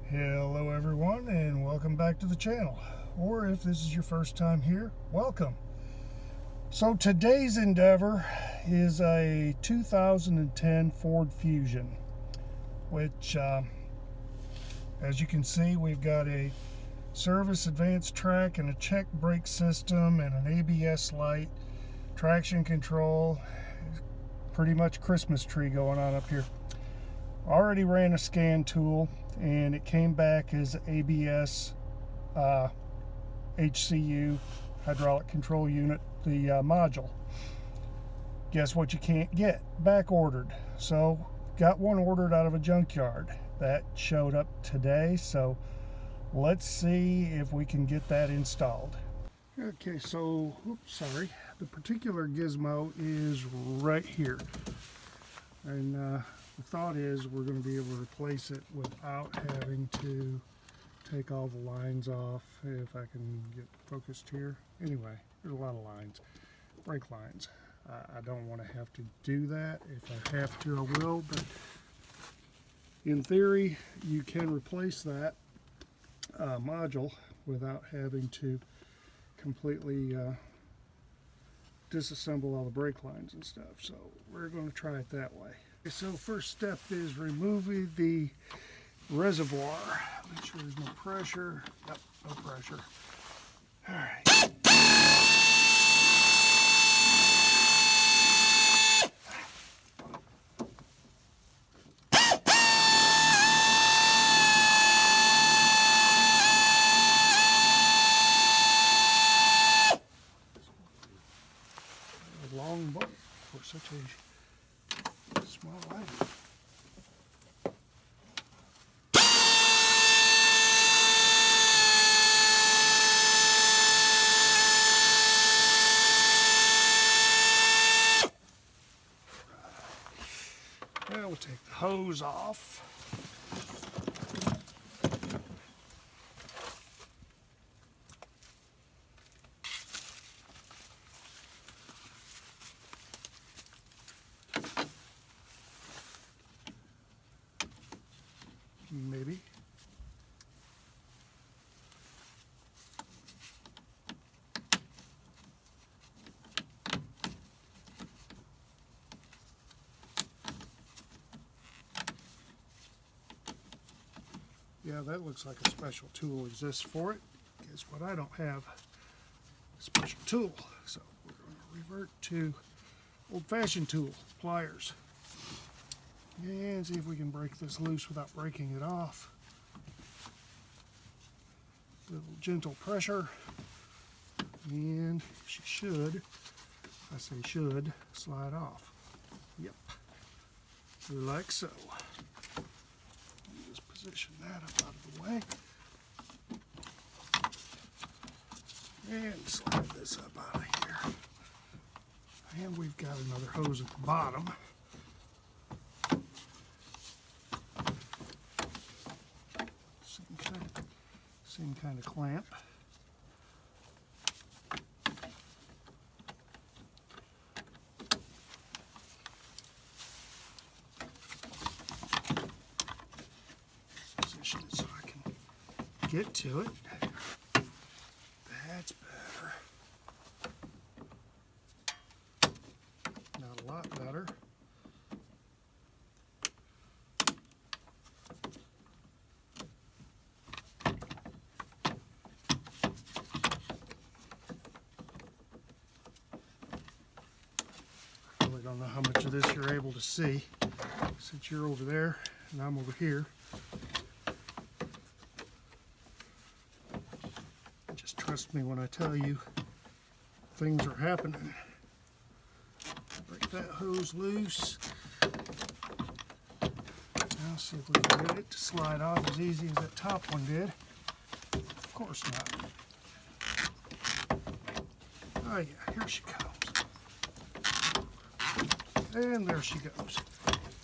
Hello everyone, and welcome back to the channel, or if this is your first time here, welcome. So today's endeavor is a 2010 Ford Fusion, which as you can see, we've got a service advanced track and a check brake system and an ABS light, traction control, pretty much Christmas tree going on up here. Already ran a scan tool and it came back as ABS HCU hydraulic control unit, the module. Guess what you can't get? Back ordered. So got one ordered out of a junkyard that showed up today, so let's see if we can get that installed. Okay, so the particular gizmo is right here, and the thought is we're going to be able to replace it without having to take all the lines off. If I can get focused here. Anyway, there's a lot of lines, brake lines. I don't want to have to do that. If I have to, I will, but in theory, you can replace that module without having to completely disassemble all the brake lines and stuff. So we're going to try it that way. So first step is removing the reservoir. Make sure there's no pressure. Yep, no pressure. All right. A long bolt for such a small item. Now we'll take the hose off. Maybe. Yeah, that looks like a special tool exists for it. Guess what? I don't have a special tool. So we're going to revert to old-fashioned tool, pliers. And see if we can break this loose without breaking it off. A little gentle pressure. And she should, I say should, slide off. Yep. Like so. Just position that up out of the way. And slide this up out of here. And we've got another hose at the bottom. Same kind of clamp. Position it so I can get to it. That's better. Not a lot better. I don't know how much of this you're able to see since you're over there and I'm over here. Just trust me when I tell you things are happening. Break that hose loose. Now see if we can get it to slide off as easy as that top one did. Of course not. Oh yeah, here she comes. And there she goes.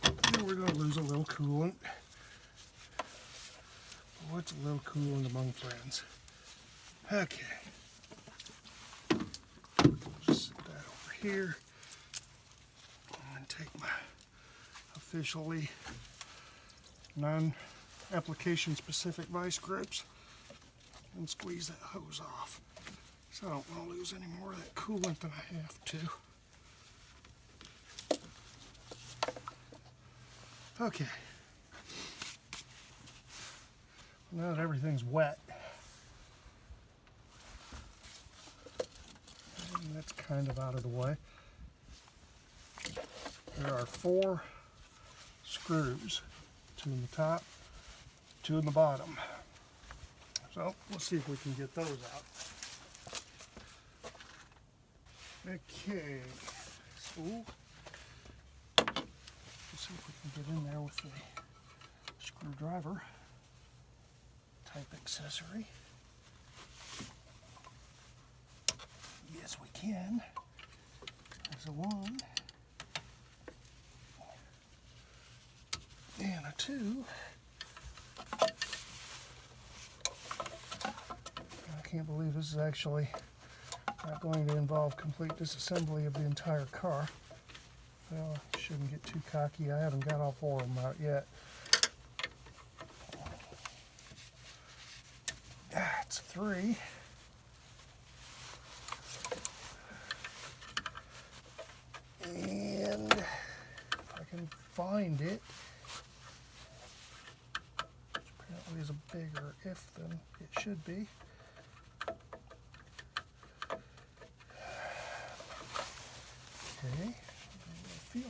And we're going to lose a little coolant. What's a little coolant among friends? Okay. Just set that over here. And take my officially non application-specific vice grips and squeeze that hose off. So I don't want to lose any more of that coolant than I have to. Okay. Now that everything's wet, and that's kind of out of the way, there are 4 screws, 2 in the top, 2 in the bottom. So let's see if we can get those out. Okay, so let's see if we can get in there with the screwdriver type accessory. Yes, we can. There's a 1 and a 2. I can't believe this is actually not going to involve complete disassembly of the entire car. Well, I shouldn't get too cocky. I haven't got all 4 of them out yet. That's 3. And if I can find it, which apparently is a bigger if than it should be. Okay, feel it.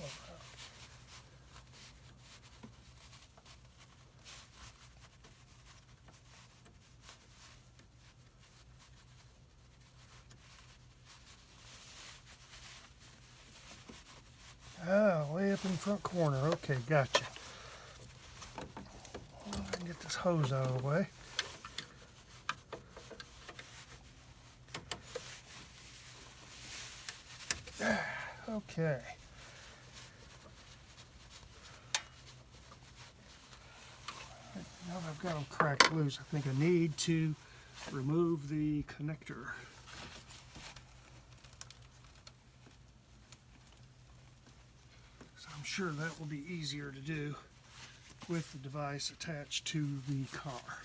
Ah, way up in the front corner. Okay, gotcha. Well, I can get this hose out of the way. Okay. Now that I've got them cracked loose, I think I need to remove the connector. So I'm sure that will be easier to do with the device attached to the car.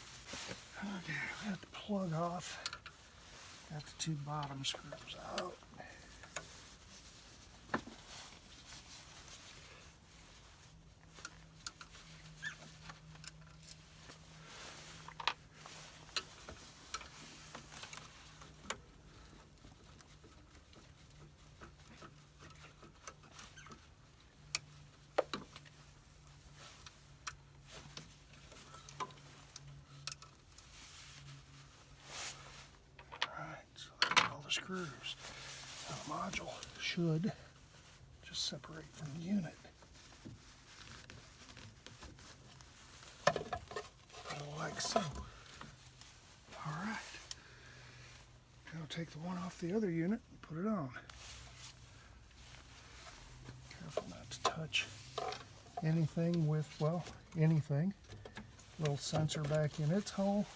Okay, I have to plug off. Got the 2 bottom screws out. Screws. Now the module should just separate from the unit. Like so. Alright. Now take the one off the other unit and put it on. Careful not to touch anything with, well, anything. Little sensor back in its hole.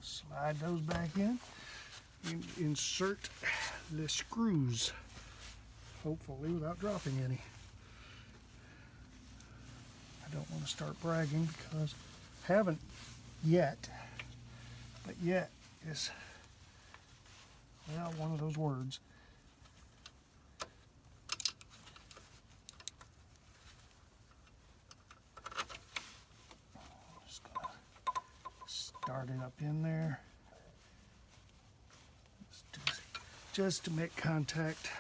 Slide those back in. Insert the screws, hopefully without dropping any. I don't want to start bragging because I haven't yet, but yet is, well, one of those words. Just gonna start it up in there. Just to make contact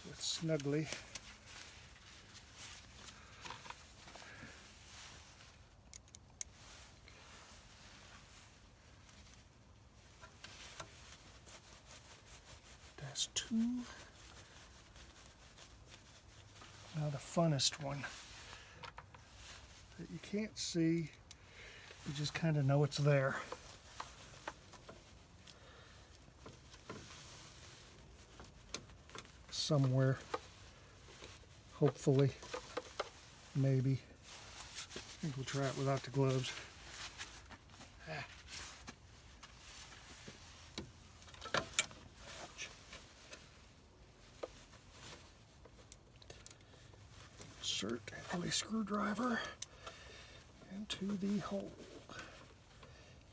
with snugly. That's 2. Now the funnest one that you can't see, you just kind of know it's there. Somewhere, hopefully, maybe. I think we'll try it without the gloves. Insert a screwdriver into to the hole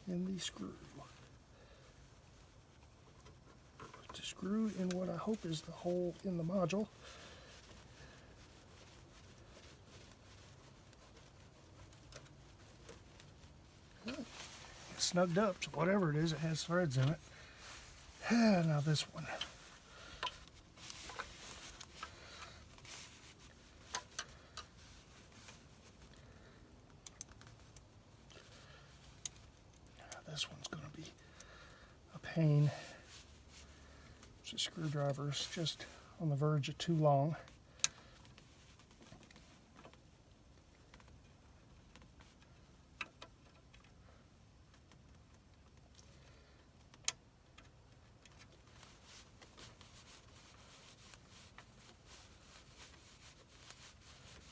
in the screw. Put the screw in what I hope is the hole in the module. It's snugged up, so whatever it is, it has threads in it. Now this one. This one's going to be a pain. The screwdriver is just on the verge of too long.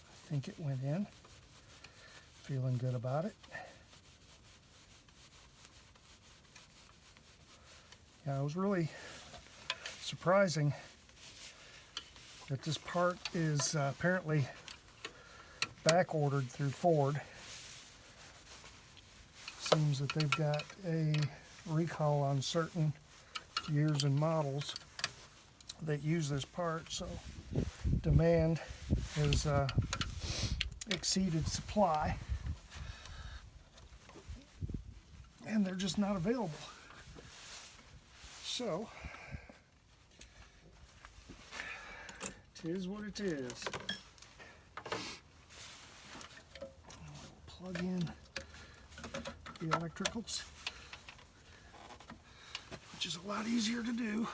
I think it went in. Feeling good about it. Yeah, it was really surprising that this part is apparently back ordered through Ford. Seems that they've got a recall on certain years and models that use this part, so demand has exceeded supply, and they're just not available. So, it is what it is. We'll plug in the electricals, which is a lot easier to do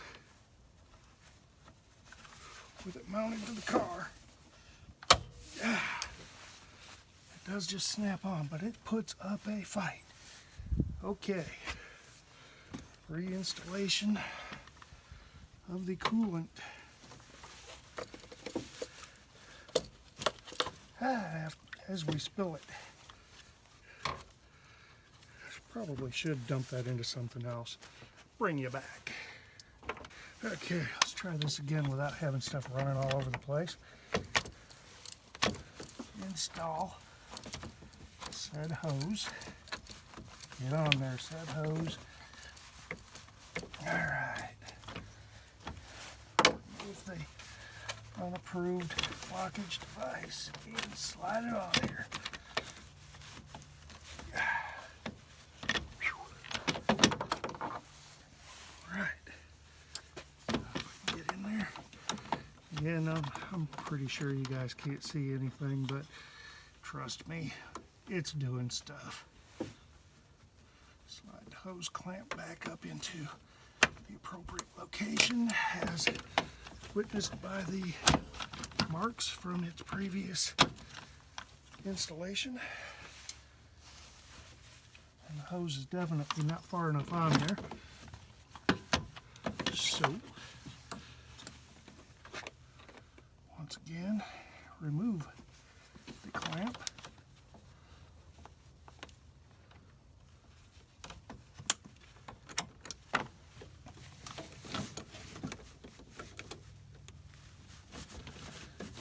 with it mounted to the car. It does just snap on, but it puts up a fight. Okay. Reinstallation of the coolant. As we spill it. Probably should dump that into something else. Bring you back. Okay, let's try this again without having stuff running all over the place. Install said hose. Get on there, said hose. Alright. Remove the unapproved blockage device and slide it on here. Again, I'm pretty sure you guys can't see anything, but trust me, it's doing stuff. Slide the hose clamp back up into the appropriate location, as witnessed by the marks from its previous installation. And the hose is definitely not far enough on there. So, once again, remove the clamp.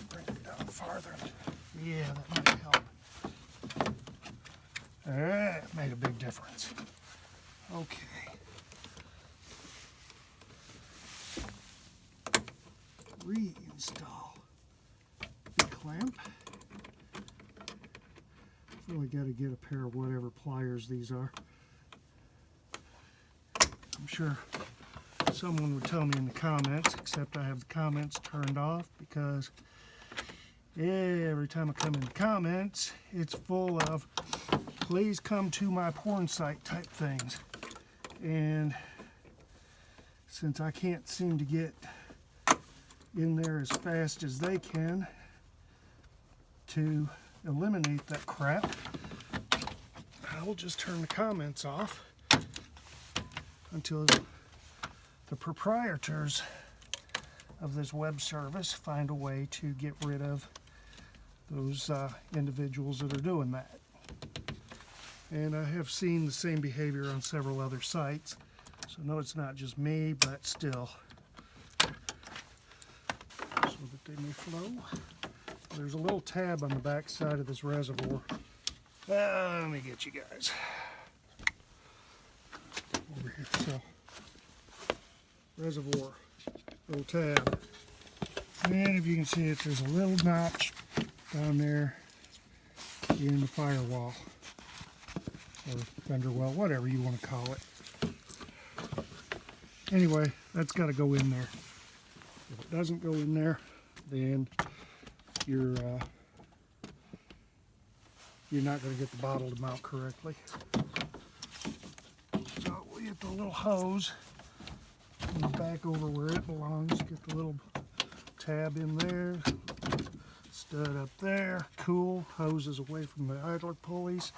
Bring it down farther. Yeah, that might help. That made a big difference. Okay. Reinstall the clamp. Really got to get a pair of whatever pliers these are. I'm sure someone would tell me in the comments, except I have the comments turned off because every time I come in the comments, it's full of please come to my porn site type things. And since I can't seem to get in there as fast as they can to eliminate that crap, I'll just turn the comments off until the proprietors of this web service find a way to get rid of those individuals that are doing that. And I have seen the same behavior on several other sites, so no, it's not just me, but still, so that they may flow. There's a little tab on the back side of this reservoir Let me get you guys over here. So, reservoir, little tab, and if you can see it, there's a little notch down there in the firewall or fender well, whatever you want to call it. Anyway, that's got to go in there. If it doesn't go in there, then you're not going to get the bottle to mount correctly. So we get the little hose back over where it belongs. Get the little tab in there, stud up there, cool, hoses away from the idler pulleys.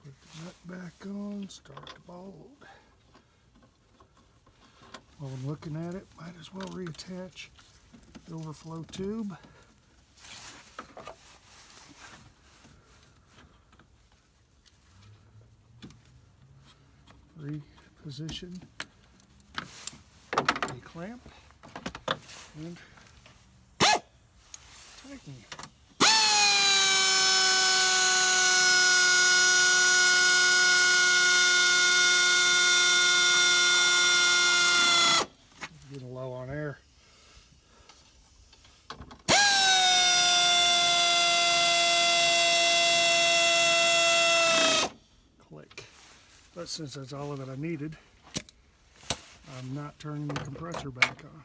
Put the nut back on, start the bolt. While I'm looking at it, might as well reattach the overflow tube. Reposition the clamp and tighten. Getting low on air. Click. But since that's all of it I needed, I'm not turning the compressor back on.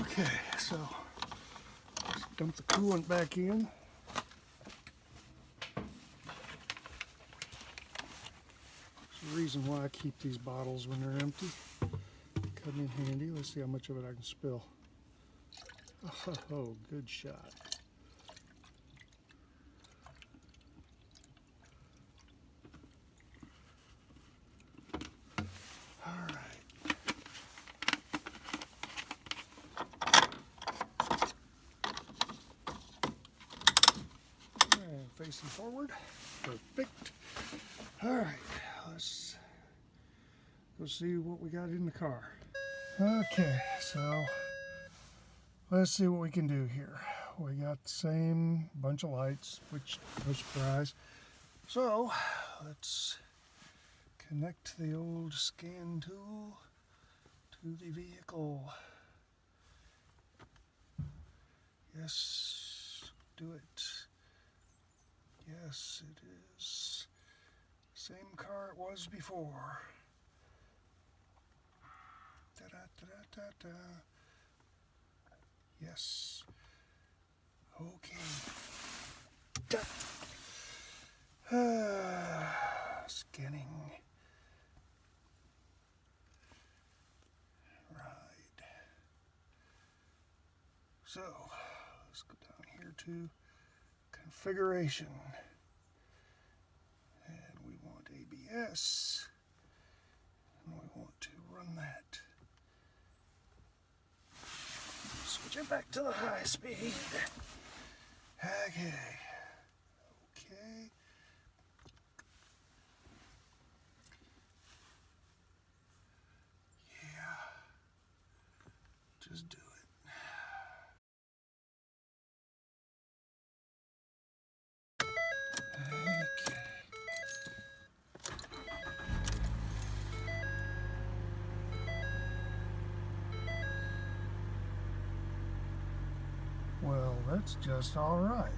Okay, so let's dump the coolant back in. There's a reason why I keep these bottles when they're empty. Come in handy. Let's see how much of it I can spill. Oh, good shot. Facing forward. Perfect. All right, let's go see what we got in the car. Okay, so let's see what we can do here. We got the same bunch of lights, which no surprise. So let's connect the old scan tool to the vehicle. Yes, do it. Yes, it is. Same car it was before. Da-da-da-da-da. Yes. Okay. Scanning. Right. So, let's go down here to configuration, and we want ABS, and we want to run that. Switch it back to the high speed. Okay. Okay. Yeah. Just do it. Well, that's just all right.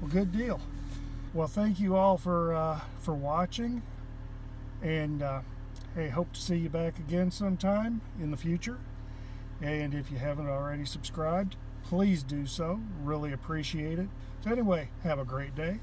Well, good deal. Well, thank you all for watching, and hey, hope to see you back again sometime in the future. And if you haven't already subscribed, please do so. Really appreciate it. So anyway, have a great day.